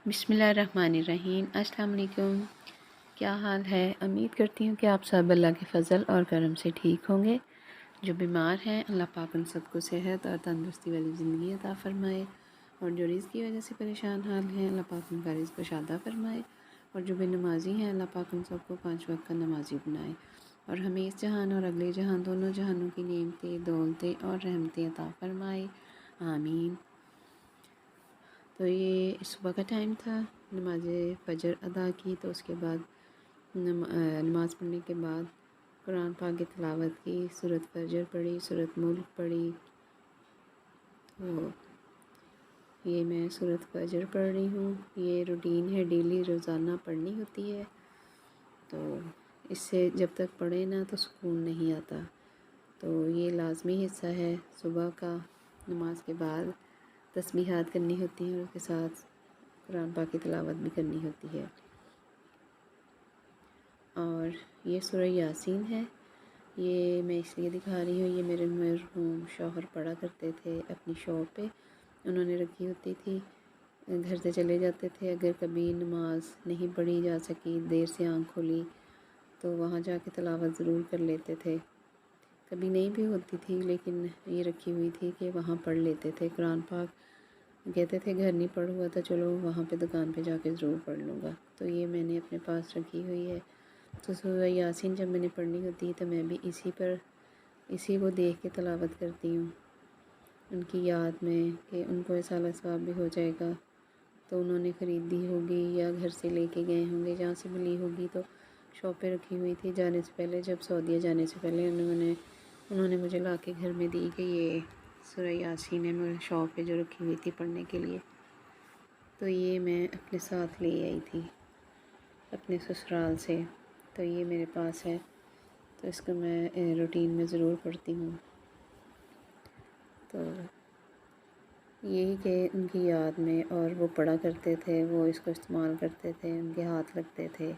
बिस्मिल्लाहिर्रहमानिर्रहीम। अस्सलाम वालेकुम। क्या हाल है? उम्मीद करती हूँ कि आप सब अल्लाह के फ़ज़ल और करम से ठीक होंगे। जो बीमार हैं अल्लाह पाक उन सबको सेहत और तंदुरुस्ती वाली ज़िंदगी अता फ़रमाए, और जो रिज़्क़ की वजह से परेशान हाल हैं अल्लाह पाक उनका रिज़्क़ कुशादा फ़रमाए, और जो बेनमाज़ी हैं अल्लाह पाक उन सबको 5 वक्त का नमाज़ी बनाए, और हमें इस जहान और अगले जहान दोनों जहानों की नेमतें, दौलतें और रहमतें अता फ़रमाए। आमीन। तो ये सुबह का टाइम था, नमाज फ़जर अदा की, तो उसके बाद नमाज़ पढ़ने के बाद कुरान पाक की तिलावत की, सूरत फ़जर पढ़ी, सूरत मुल्क पढ़ी। तो ये मैं सूरत फ़जर पढ़ रही हूँ। ये रूटीन है, डेली रोज़ाना पढ़नी होती है। तो इससे जब तक पढ़े ना तो सुकून नहीं आता। तो ये लाज़मी हिस्सा है, सुबह का नमाज के बाद तस्बीहात करनी होती हैं और उसके साथ कुरान पाक की तिलावत भी करनी होती है। और ये सूरह यासीन है। ये मैं इसलिए दिखा रही हूँ, ये मेरे मरहूम शौहर पढ़ा करते थे अपनी शॉप पे, उन्होंने रखी होती थी। घर से चले जाते थे, अगर कभी नमाज नहीं पढ़ी जा सकी, देर से आँख खुली, तो वहाँ जाके तिलावत ज़रूर कर लेते थे। कभी नहीं भी होती थी, लेकिन ये रखी हुई थी कि वहाँ पढ़ लेते थे कुरान पाक। कहते थे घर नहीं पढ़ हुआ था, चलो वहाँ पे दुकान पे जाके ज़रूर पढ़ लूँगा। तो ये मैंने अपने पास रखी हुई है। तो सूरह यासीन जब मैंने पढ़नी होती है तो मैं भी इसी को देख के तिलावत करती हूँ, उनकी याद में, कि उनको ऐसा सवाब भी हो जाएगा। तो उन्होंने ख़रीदी होगी या घर से लेके गए होंगे, जहाँ से मिली होगी। तो शॉप पे रखी हुई थी, जाने से पहले, जब सऊदीया जाने से पहले उन्होंने मुझे ला के घर में दी कि ये सूरह यासीन है, मेरे शॉप पे जो रखी हुई थी पढ़ने के लिए। तो ये मैं अपने साथ ले आई थी अपने ससुराल से, तो ये मेरे पास है। तो इसको मैं रूटीन में ज़रूर पढ़ती हूँ। तो यही कि उनकी याद में, और वो पढ़ा करते थे, वो इसको इस्तेमाल करते थे, उनके हाथ लगते थे।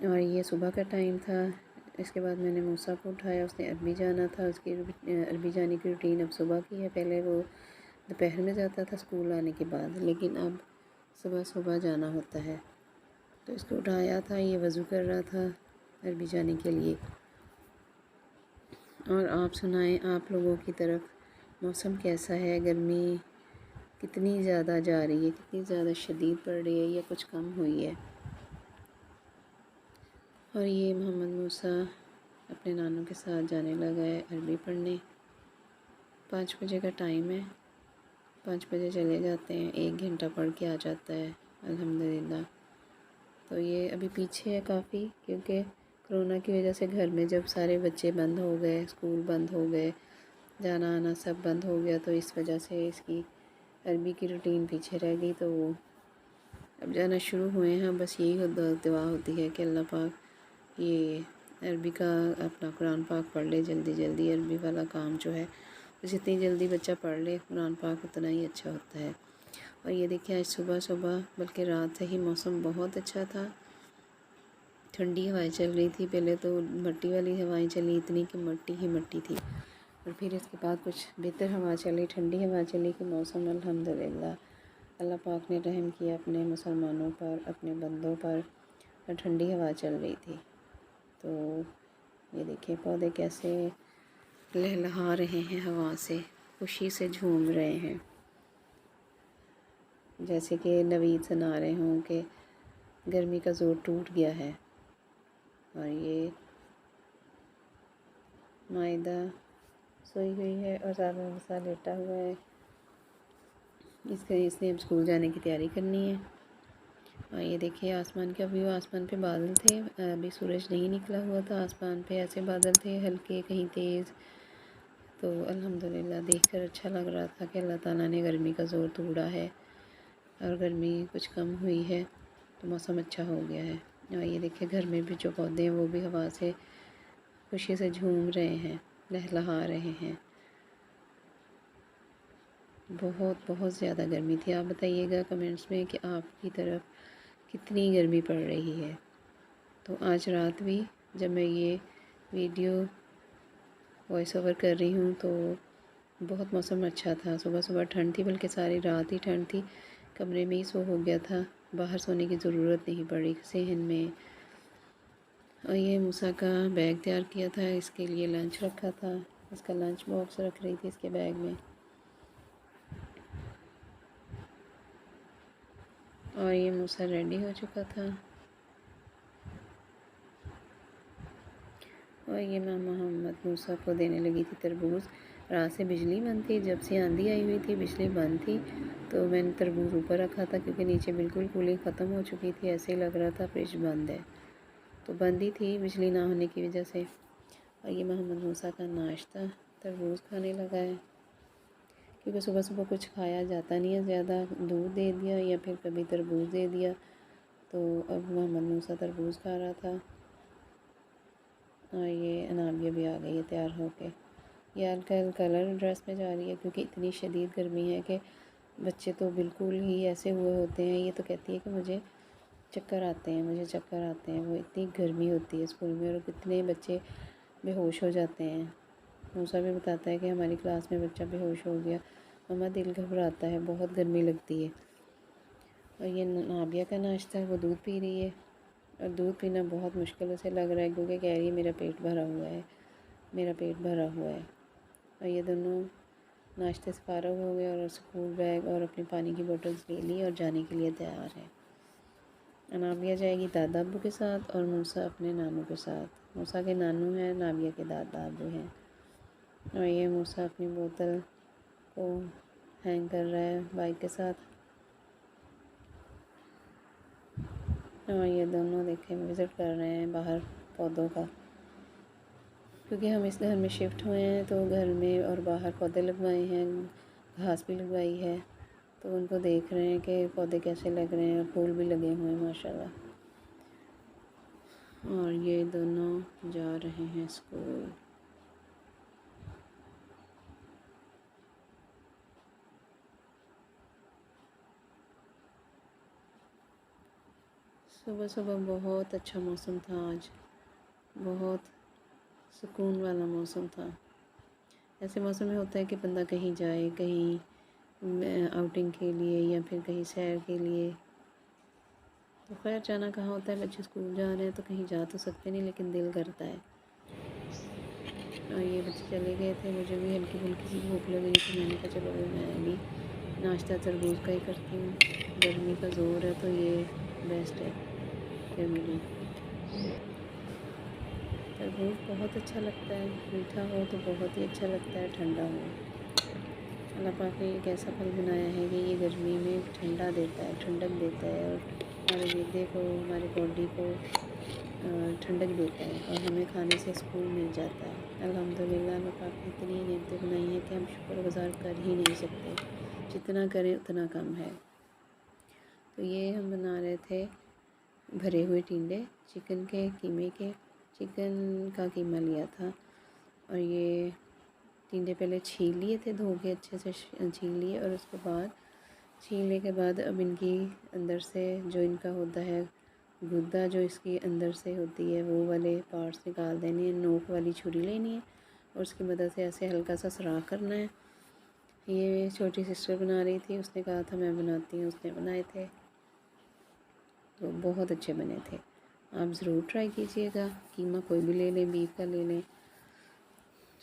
और ये सुबह का टाइम था। इसके बाद मैंने मूसा को उठाया, उसने अरबी जाना था, उसकी अरबी जाने की रूटीन अब सुबह की है। पहले वो दोपहर में जाता था स्कूल आने के बाद, लेकिन अब सुबह सुबह जाना होता है। तो इसको उठाया था, ये वज़ू कर रहा था अरबी जाने के लिए। और आप सुनाएं, आप लोगों की तरफ मौसम कैसा है? गर्मी कितनी ज़्यादा जा रही है, कितनी ज़्यादा शदीद पड़ रही है, या कुछ कम हुई है? और ये मोहम्मद मूसा अपने नानों के साथ जाने लगा है अरबी पढ़ने। 5 बजे का टाइम है, 5 बजे चले जाते हैं, 1 घंटा पढ़ के आ जाता है अल्हम्दुलिल्लाह। तो ये अभी पीछे है काफ़ी, क्योंकि कोरोना की वजह से घर में जब सारे बच्चे बंद हो गए, स्कूल बंद हो गए, जाना आना सब बंद हो गया, तो इस वजह से इसकी अरबी की रूटीन पीछे रह गई। तो वो अब जाना शुरू हुए हैं। बस यही दुआ होती है कि अल्लाह पाक ये अरबी का अपना कुरान पाक पढ़ ले जल्दी जल्दी। अरबी वाला काम जो है, जितनी जल्दी बच्चा पढ़ ले कुरान पाक, उतना ही अच्छा होता है। और ये देखिए, आज सुबह सुबह, बल्कि रात से ही मौसम बहुत अच्छा था। ठंडी हवाएं चल रही थी। पहले तो मट्टी वाली हवाएं चली इतनी कि मट्टी ही मट्टी थी, और फिर इसके बाद कुछ बेहतर हवा चली, ठंडी हवा चली, कि मौसम अल्हम्दुलिल्लाह अल्लाह पाक ने रहम किया अपने मुसलमानों पर, अपने बंदों पर, और ठंडी हवा चल रही थी। तो ये देखिए पौधे कैसे लहलहा रहे हैं हवा से, खुशी से झूम रहे हैं, जैसे कि नवीद सुना रहे हों कि गर्मी का ज़ोर टूट गया है। और ये माइदा सोई हुई है और ज़्यादा मसा लेटा हुआ है। इसने अब स्कूल जाने की तैयारी करनी है। और ये देखिए आसमान का व्यू, आसमान पे बादल थे, अभी सूरज नहीं निकला हुआ था, आसमान पे ऐसे बादल थे हल्के, कहीं तेज़। तो अल्हम्दुलिल्लाह देखकर अच्छा लग रहा था कि अल्लाह ताला ने गर्मी का ज़ोर तोड़ा है, और गर्मी कुछ कम हुई है, तो मौसम अच्छा हो गया है। और ये देखिए घर में भी जो पौधे हैं वो भी हवा से खुशी से झूम रहे हैं, लहलहा रहे हैं। बहुत बहुत ज़्यादा गर्मी थी। आप बताइएगा कमेंट्स में कि आपकी तरफ कितनी गर्मी पड़ रही है। तो आज रात भी जब मैं ये वीडियो वॉइस ओवर कर रही हूँ तो बहुत मौसम अच्छा था। सुबह सुबह ठंड थी, बल्कि सारी रात ही ठंड थी। कमरे में ही सो हो गया था, बाहर सोने की ज़रूरत नहीं पड़ी सहन में। और ये मूसा का बैग तैयार किया था, इसके लिए लंच रखा था, इसका लंच बॉक्स रख रही थी इसके बैग में। और ये मूसा रेडी हो चुका था। और ये मैं मोहम्मद मूसा को देने लगी थी तरबूज। रात से बिजली बंद थी, जब से आंधी आई हुई थी बिजली बंद थी, तो मैंने तरबूज ऊपर रखा था क्योंकि नीचे बिल्कुल कूलिंग ख़त्म हो चुकी थी। ऐसे ही लग रहा था फ्रिज बंद है, तो बंद ही थी बिजली ना होने की वजह से। और ये मोहम्मद मूसा का नाश्ता तरबूज खाने लगा है, क्योंकि सुबह सुबह कुछ खाया जाता नहीं है ज़्यादा। दूध दे दिया या फिर कभी तरबूज दे दिया, तो अब मोहम्मद मूसा तरबूज खा रहा था। और ये अनाबिया भी आ गई है तैयार होके। ये हल्का कलर ड्रेस में जा रही है क्योंकि इतनी शदीद गर्मी है कि बच्चे तो बिल्कुल ही ऐसे हुए होते हैं। ये तो कहती है कि मुझे चक्कर आते हैं, मुझे चक्कर आते हैं। वो इतनी गर्मी होती है स्कूल में और कितने बच्चे बेहोश हो जाते हैं। मूसा भी बताता है कि हमारी क्लास में बच्चा बेहोश हो गया, मम्मा दिल घबराता है, बहुत गर्मी लगती है। और ये नाबिया का नाश्ता है, वो दूध पी रही है। और दूध पीना बहुत मुश्किल से लग रहा है क्योंकि कह रही है मेरा पेट भरा हुआ है, मेरा पेट भरा हुआ है। और ये दोनों नाश्ते से फारग हो गए और स्कूल बैग और अपनी पानी की बोतल्स ले ली और जाने के लिए तैयार है। नाबिया जाएगी दादा अब्बू के साथ और मूसा अपने नानू के साथ। मूसा के नानू हैं, नाबिया के दादा अब्बू हैं। और ये मूसा अपनी बोतल को हैंग कर रहा है बाइक के साथ। और ये दोनों देखें विज़िट कर रहे हैं बाहर पौधों का, क्योंकि हम इस घर में शिफ्ट हुए हैं तो घर में और बाहर पौधे लगवाए हैं, घास भी लगवाई है, तो उनको देख रहे हैं कि पौधे कैसे लग रहे हैं और फूल भी लगे हुए हैं माशाल्लाह। और ये दोनों जा रहे हैं स्कूल। सुबह सुबह बहुत अच्छा मौसम था आज, बहुत सुकून वाला मौसम था। ऐसे मौसम में होता है कि बंदा कहीं जाए, कहीं आउटिंग के लिए या फिर कहीं सैर के लिए। तो खैर जाना कहाँ होता है, बच्चे स्कूल जा रहे हैं तो कहीं जा तो सकते नहीं, लेकिन दिल करता है। और ये बच्चे चले गए थे, मुझे भी हल्की फुल्की सी भूख लग रही थी। मैंने कहा चलो मैं भी नाश्ता तरबूज का ही करती हूँ, गर्मी का ज़ोर है तो ये बेस्ट है गर्मी में। तरबूज बहुत अच्छा लगता है, मीठा हो तो बहुत ही अच्छा लगता है, ठंडा हो। अल्लाह पाक ने एक ऐसा फल बनाया है कि ये गर्मी में ठंडा देता है, ठंडक देता है और हमारे गुर्दे को, हमारी बॉडी को ठंडक देता है और हमें खाने से सुकून मिल जाता है। अल्हम्दुलिल्लाह अल्लाह पाक ने इतनी नेमतें बनाई हैं कि हम शुक्रगुज़ार कर ही नहीं सकते, जितना करें उतना कम है। तो ये हम बना रहे थे भरे हुए टिंडे चिकन के, कीमे के। चिकन का कीमा लिया था और ये टिंडे पहले छील लिए थे, धो के अच्छे से छील लिए और उसके बाद छीलने के बाद अब इनकी अंदर से जो इनका होता है गुद्दा, जो इसकी अंदर से होती है, वो वाले पार्ट्स निकाल देने हैं। नोक वाली छुरी लेनी है और उसकी मदद से ऐसे हल्का सा सुराख करना है। ये छोटी सिस्टर बना रही थी, उसने कहा था मैं बनाती हूँ, उसने बनाए थे तो बहुत अच्छे बने थे। आप ज़रूर ट्राई कीजिएगा। कीमा कोई भी ले लें, बीफ का ले लें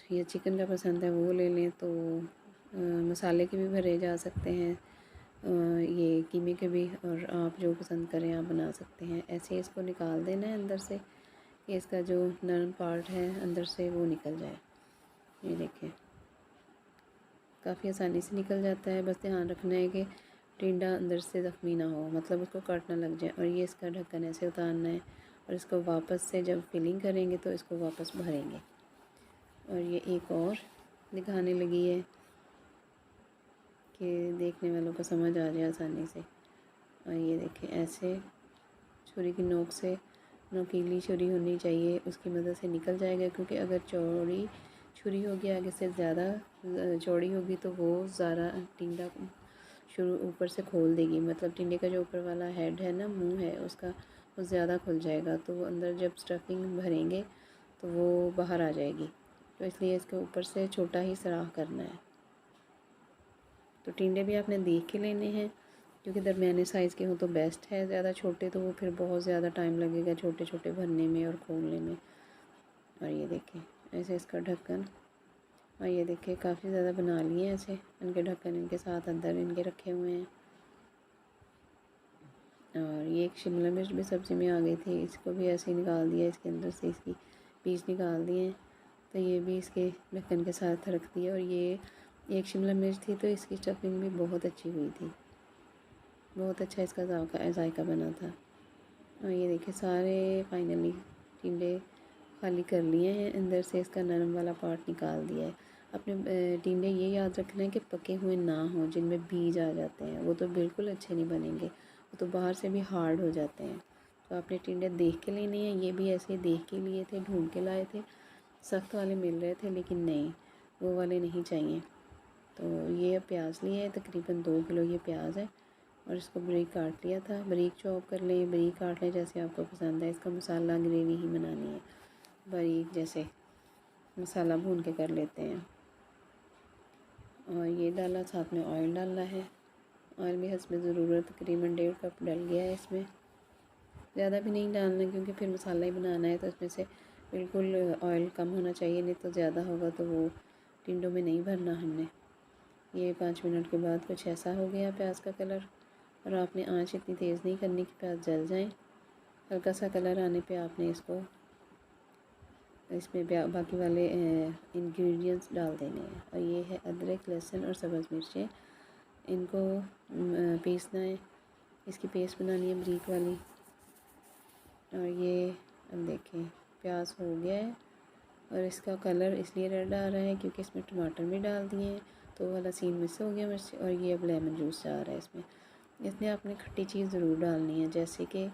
या चिकन का पसंद है वो ले लें, तो मसाले के भी भरे जा सकते हैं, ये कीमे के भी, और आप जो पसंद करें आप बना सकते हैं। ऐसे इसको निकाल देना है अंदर से कि इसका जो नरम पार्ट है अंदर से वो निकल जाए। ये देखें काफ़ी आसानी से निकल जाता है, बस ध्यान रखना है कि टिंडा अंदर से ज़ख्मी ना हो, मतलब उसको काट ना लग जाए। और ये इसका ढक्कन ऐसे उतारना है और इसको वापस से जब फिलिंग करेंगे तो इसको वापस भरेंगे। और ये एक और दिखाने लगी है कि देखने वालों को समझ आ जाए आसानी से। और ये देखें ऐसे छुरी की नोक से, नोकीली छुरी होनी चाहिए, उसकी मदद से निकल जाएगा, क्योंकि अगर चौड़ी छुरी होगी आगे से ज़्यादा चौड़ी होगी तो वो ज़्यादा टिंडा शुरू ऊपर से खोल देगी, मतलब टिंडे का जो ऊपर वाला हेड है ना, मुंह है उसका, वो ज़्यादा खुल जाएगा, तो वो अंदर जब स्टफिंग भरेंगे तो वो बाहर आ जाएगी। तो इसलिए इसके ऊपर से छोटा ही सुराख करना है। तो टिंडे भी आपने देख के लेने हैं क्योंकि दरमियाने साइज़ के हों तो बेस्ट है, ज़्यादा छोटे तो वो फिर बहुत ज़्यादा टाइम लगेगा छोटे छोटे भरने में और खोलने में। और ये देखें ऐसे इसका ढक्कन, और ये देखें काफ़ी ज़्यादा बना लिए हैं ऐसे, इनके ढक्कन इनके साथ अंदर इनके रखे हुए हैं। और ये एक शिमला मिर्च भी सब्ज़ी में आ गई थी, इसको भी ऐसे ही निकाल दिया, इसके अंदर से इसकी बीज निकाल दिए हैं, तो ये भी इसके ढक्कन के साथ रख दिया। और ये एक शिमला मिर्च थी तो इसकी स्टफिंग भी बहुत अच्छी हुई थी, बहुत अच्छा इसका जायका बना था। और ये देखिए सारे फाइनली टिंडे खाली कर लिए हैं, अंदर से इसका नरम वाला पार्ट निकाल दिया है। अपने टिंडे ये याद रखना है कि पके हुए ना हों, जिनमें बीज आ जाते हैं वो तो बिल्कुल अच्छे नहीं बनेंगे, वो तो बाहर से भी हार्ड हो जाते हैं। तो आपने टिंडे देख के लेने हैं, ये भी ऐसे देख के लिए थे, ढूंढ के लाए थे। सख्त वाले मिल रहे थे लेकिन नहीं, वो वाले नहीं चाहिए। तो ये प्याज लिए है, तकरीबन 2 किलो ये प्याज है, और इसको बारीक काट लिया था। बारीक चॉप कर लें, बारीक काट लें जैसे आपको पसंद है। इसका मसाला ग्रेवी ही बनानी है, बारीक जैसे मसाला भून के कर लेते हैं। और ये डाला, साथ में ऑयल डालना है, ऑयल भी हस्ब ज़रूरत तकरीबन 1.5 कप डल गया है इसमें। ज़्यादा भी नहीं डालना क्योंकि फिर मसाला ही बनाना है, तो इसमें से बिल्कुल ऑयल कम होना चाहिए, नहीं तो ज़्यादा होगा तो वो टिंडों में नहीं भरना हमने। ये 5 मिनट के बाद कुछ ऐसा हो गया प्याज का कलर, और आपने आंच इतनी तेज़ नहीं करनी कि प्याज जल जाए। हल्का सा कलर आने पे आपने इसको इसमें बाकी वाले इंग्रेडिएंट्स डाल देने हैं। और ये है अदरक, लहसुन और सब्ज़ मिर्चें, इनको पीसना है, इसकी पेस्ट बनानी है बारीक वाली। और ये अब देखें प्याज हो गया है, और इसका कलर इसलिए रेड आ रहा है क्योंकि इसमें टमाटर भी डाल दिए हैं, तो वो वाला सीन मिस हो गया मुझसे। और ये अब लेमन जूस जा रहा है इसमें। इसमें आपने खट्टी चीज़ ज़रूर डालनी है, जैसे कि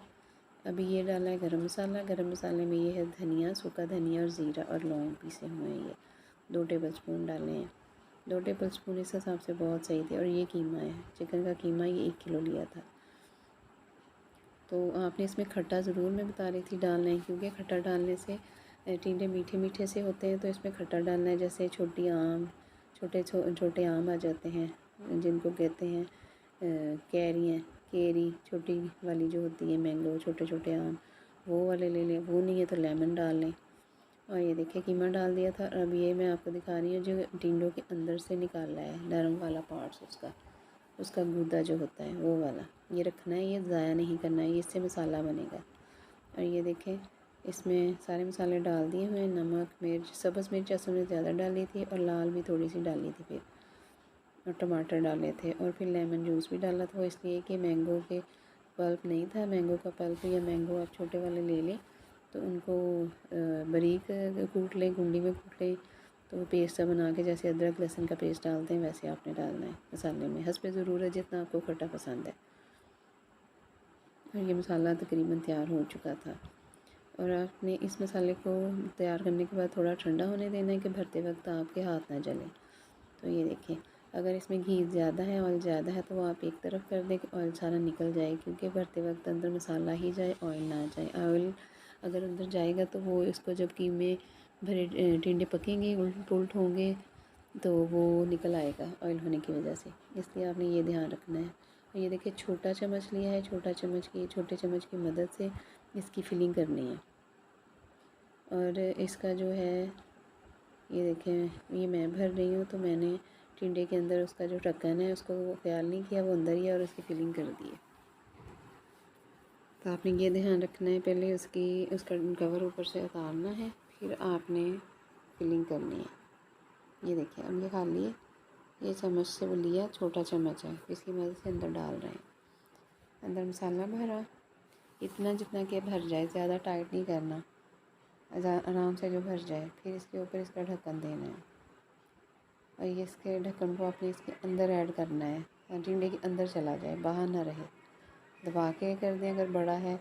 अभी ये डाला है गरम मसाला। गरम मसाले में ये है धनिया, सूखा धनिया और ज़ीरा और लौंग पीसे हुए हैं, ये 2 टेबल स्पून डाले हैं। 2 टेबल स्पून इस हिसाब से बहुत सही थे। और ये कीमा है, चिकन का कीमा, ये 1 किलो लिया था। तो आपने इसमें खट्टा ज़रूर मैं बता रही थी डालना है, क्योंकि खट्टा डालने से टिंडे मीठे मीठे से होते हैं, तो इसमें खट्टा डालना है। जैसे छोटे छोटे आम आ जाते हैं जिनको कहते हैं कैरियाँ, केरी छोटी वाली जो होती है, मैंगो, छोटे छोटे आम, वो वाले ले लें। वो नहीं है तो लेमन डाल लें। और ये देखिए कीमा डाल दिया था। अब ये मैं आपको दिखा रही हूँ जो टिंडों के अंदर से निकाला है, नरम वाला पार्ट्स, उसका गूदा जो होता है वो वाला ये रखना है, ये ज़ाया नहीं करना है, ये इससे मसाला बनेगा। और ये देखें इसमें सारे मसाले डाल दिए हुए हैं, नमक, मिर्च, सब्ज़ मिर्च असम ने ज़्यादा डाली थी और लाल भी थोड़ी सी डाली थी फिर, और टमाटर डाले थे, और फिर लेमन जूस भी डाला था। वो इसलिए कि मैंगो के पल्प नहीं था, मैंगो का पल्प या मैंगो आप छोटे वाले ले लें तो उनको बारीक कूट लें, गुंडी में कूट लें, तो वो पेस्ट सा बना के जैसे अदरक लहसुन का पेस्ट डालते हैं वैसे आपने डालना है मसाले में, हस्बे ज़रूरत जितना आपको खट्टा पसंद है। और ये मसाला तकरीबन तैयार हो चुका था। और आपने इस मसाले को तैयार करने के बाद थोड़ा ठंडा होने देना है कि भरते वक्त आपके हाथ ना जलें। तो ये देखें अगर इसमें घी ज़्यादा है, ऑयल ज़्यादा है, तो वो आप एक तरफ कर दें कि ऑयल सारा निकल जाए, क्योंकि भरते वक्त अंदर मसाला ही जाए, ऑयल ना जाए। ऑयल अगर अंदर जाएगा तो वो इसको जब कीमे भरे टिंडे पकेंगे, उल्ट पुल्ट होंगे, तो वो निकल आएगा ऑयल होने की वजह से, इसलिए आपने ये ध्यान रखना है। और ये देखिए छोटा चम्मच लिया है, छोटे चम्मच की मदद से इसकी फिलिंग करनी है। और इसका जो है ये देखें ये मैं भर रही हूँ, तो मैंने टिंडे के अंदर उसका जो ढक्कन है उसको ख्याल नहीं किया, वो अंदर ही है, और उसकी फिलिंग कर दी है। तो आपने ये ध्यान रखना है, पहले उसका कवर ऊपर से उतारना है, फिर आपने फिलिंग करनी है। ये देखिए अब ये खाली है, ये चम्मच से वो लिया, छोटा चम्मच है, इसकी मदद से अंदर डाल रहे हैं। अंदर मसाला भरा इतना जितना कि भर जाए, ज़्यादा टाइट नहीं करना, आराम से जो भर जाए। फिर इसके ऊपर इसका ढक्कन देना है, और ये इसके ढक्कन को आपने इसके अंदर ऐड करना है, टिंडे के अंदर चला जाए, बाहर ना रहे। दबा के कर दें अगर बड़ा है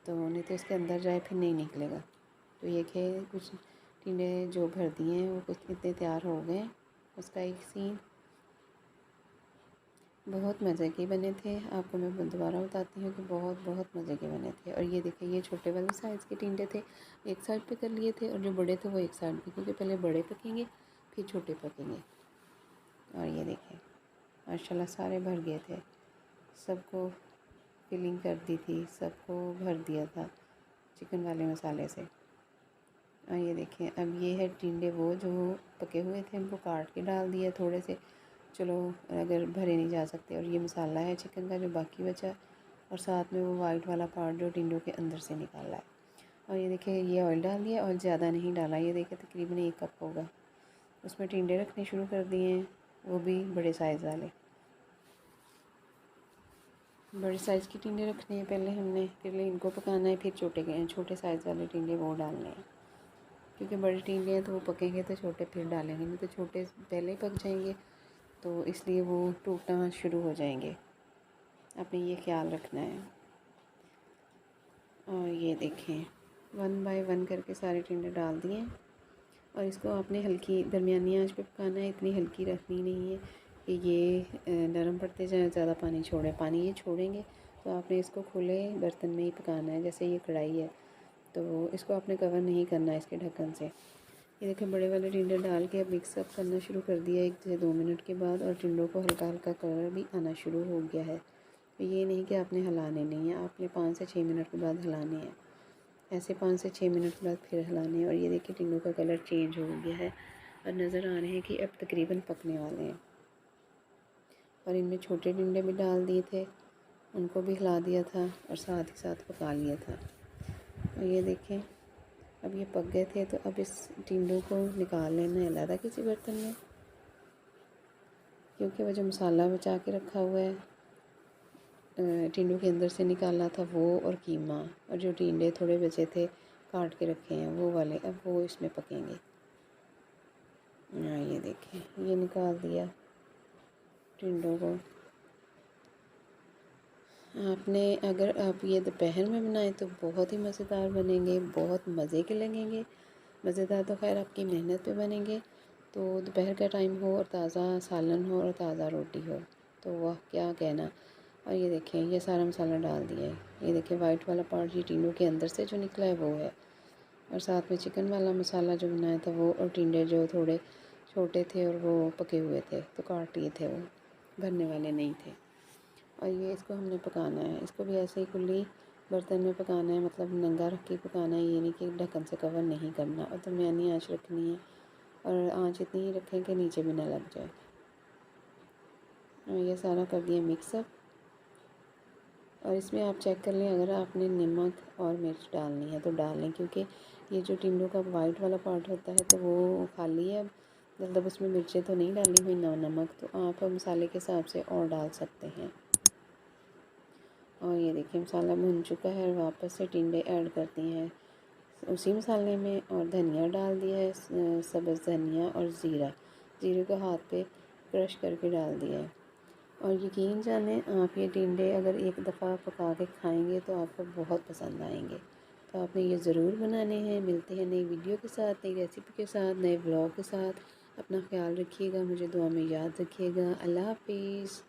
तो, नहीं तो इसके अंदर जाए फिर नहीं निकलेगा। तो ये कि कुछ टिंडे जो भर दिए हैं वो कुछ कितने तैयार हो गए। उसका एक सीन बहुत मज़े के बने थे, आपको मैं दोबारा बताती हूँ कि बहुत बहुत मज़े के बने थे। और ये देखिए ये छोटे वाले साइज़ के टिंडे थे, एक साइड पे कर लिए थे, और जो बड़े थे वो एक साइड पे, क्योंकि पहले बड़े पकेंगे फिर छोटे पकेंगे। और ये देखिए माशाल्लाह सारे भर गए थे, सबको फिलिंग कर दी थी, सबको भर दिया था चिकन वाले मसाले से। और ये देखें, अब ये है टिंडे वो जो पके हुए थे, उनको काट के डाल दिया थोड़े से, चलो अगर भरे नहीं जा सकते। और ये मसाला है चिकन का जो बाकी बचा, और साथ में वो वाइट वाला पार्ट जो टिंडों के अंदर से निकाला है। और ये देखिए, ये ऑयल डाल दिया, ऑयल ज़्यादा नहीं डाला, ये देखिए तकरीबन 1 कप होगा। उसमें टिंडे रखने शुरू कर दिए हैं, वो भी बड़े साइज़ वाले। बड़े साइज़ के टिंडे रखने हैं पहले हमने, फिर इनको पकाना है, फिर छोटे साइज़ वाले टिंडे वो डालने हैं, क्योंकि बड़े टिंडे हैं तो वो पकेंगे तो छोटे फिर डालेंगे, नहीं तो छोटे पहले ही पक जाएंगे, तो इसलिए वो टूटना शुरू हो जाएंगे। आपने ये ख्याल रखना है। और ये देखें, 1 बाय 1 करके सारे टिंडे डाल दिए, और इसको आपने हल्की दरमियानी आंच पे पकाना है, इतनी हल्की रखनी नहीं है कि ये नरम पड़ते जाए, ज़्यादा पानी छोड़े। पानी ये छोड़ेंगे तो आपने इसको खुले बर्तन में ही पकाना है, जैसे ये कढ़ाई है तो इसको आपने कवर नहीं करना है इसके ढक्कन से। ये देखिए, बड़े वाले टिंडे डाल के अब मिक्सअप करना शुरू कर दिया 1 से 2 मिनट के बाद, और टिंडों को हल्का हल्का कलर भी आना शुरू हो गया है। तो ये नहीं कि आपने हिलाने नहीं है, आपने 5 से 6 मिनट के बाद हिलाने हैं, ऐसे 5 से 6 मिनट के बाद फिर हिलाने हैं। और ये देखिए, टिंडों का कलर चेंज हो गया है और नज़र आ रहे हैं कि अब तकरीबन पकने वाले हैं। और इनमें छोटे टिंडे भी डाल दिए थे, उनको भी हिला दिया था और साथ ही साथ पका लिया था। और ये देखें, अब ये पक गए थे, तो अब इस टिंडों को निकाल लेना है अलग किसी बर्तन में, क्योंकि वो जो मसाला बचा के रखा हुआ है टिंडों के अंदर से निकाला था वो, और कीमा, और जो टिंडे थोड़े बचे थे काट के रखे हैं वो वाले, अब वो इसमें पकेंगे। ये देखें, ये निकाल दिया टिंडों को। आपने अगर आप ये दोपहर में बनाएं तो बहुत ही मज़ेदार बनेंगे, बहुत मज़े के लगेंगे। मज़ेदार तो खैर आपकी मेहनत पे बनेंगे। तो दोपहर का टाइम हो और ताज़ा सालन हो और ताज़ा रोटी हो, तो वाह क्या कहना। और ये देखें, ये सारा मसाला डाल दिया है, ये देखें वाइट वाला पार्ट ये टिंडों के अंदर से जो निकला है वो है, और साथ में चिकन वाला मसाला जो बनाया था वो, और टिंडे जो थोड़े छोटे थे और वो पके हुए थे तो काट लिए थे, वो भरने वाले नहीं थे। और ये इसको हमने पकाना है, इसको भी ऐसे ही खुली बर्तन में पकाना है, मतलब नंगा रख के पकाना है, ये नहीं कि ढक्कन से कवर नहीं करना, और दरमियानी आंच रखनी है, और आंच इतनी ही रखें कि नीचे भी ना लग जाए। और ये सारा कर दिया मिक्सअप, और इसमें आप चेक कर लें, अगर आपने नमक और मिर्च डालनी है तो डाल लें, क्योंकि ये जो टिंडों का वाइट वाला पार्ट होता है तो वो खाली है, मतलब उसमें मिर्चें तो नहीं डाली हुई ना नमक, तो आप मसाले के हिसाब से और डाल सकते हैं। और ये देखिए, मसाला भुन चुका है, और वापस से टिंडे ऐड करती हैं उसी मसाले में, और धनिया डाल दिया है, सब्ज़ धनिया और ज़ीरे को हाथ पे क्रश करके डाल दिया है। और यकीन जाने, आप ये टिंडे अगर एक दफ़ा पका के खाएंगे तो आपको बहुत पसंद आएंगे। तो आपने ये ज़रूर बनाने हैं। मिलते हैं नई वीडियो के साथ, नई रेसिपी के साथ, नए ब्लॉग के साथ। अपना ख्याल रखिएगा, मुझे दुआ में याद रखिएगा। अल्लाह हाफिज़।